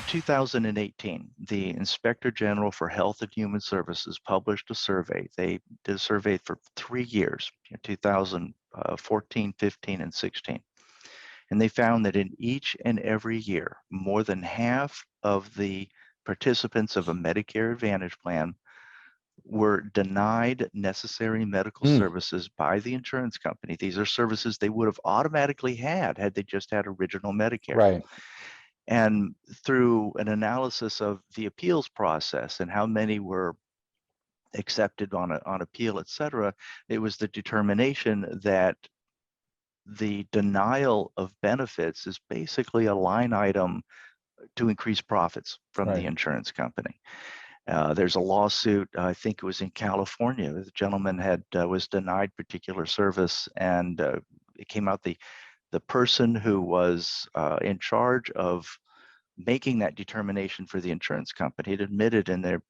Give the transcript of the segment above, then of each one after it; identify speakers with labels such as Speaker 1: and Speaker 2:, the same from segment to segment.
Speaker 1: 2018, the Inspector General for Health and Human Services published a survey. They did a survey for 3 years, 2014, 15, and 16. And they found that in each and every year, more than half of the participants of a Medicare Advantage plan were denied necessary medical services by the insurance company. These are services they would have automatically had they just had original Medicare.
Speaker 2: Right.
Speaker 1: And through an analysis of the appeals process and how many were accepted on appeal, et cetera, it was the determination that the denial of benefits is basically a line item to increase profits from the insurance company. There's a lawsuit, I think it was in California. The gentleman was denied particular service, and it came out the person who was in charge of making that determination for the insurance company had admitted in their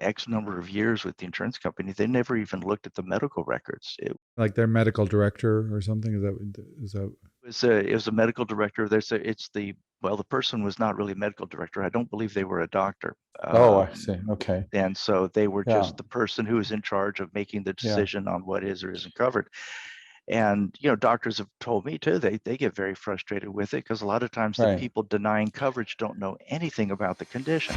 Speaker 1: X number of years with the insurance company, they never even looked at the medical records.
Speaker 3: Like their medical director or something? Is that?
Speaker 1: It was a medical director. The person was not really a medical director. I don't believe they were a doctor.
Speaker 2: I see. Okay.
Speaker 1: And so they were just the person who was in charge of making the decision on what is or isn't covered. And, doctors have told me too, they get very frustrated with it because a lot of times the people denying coverage don't know anything about the condition.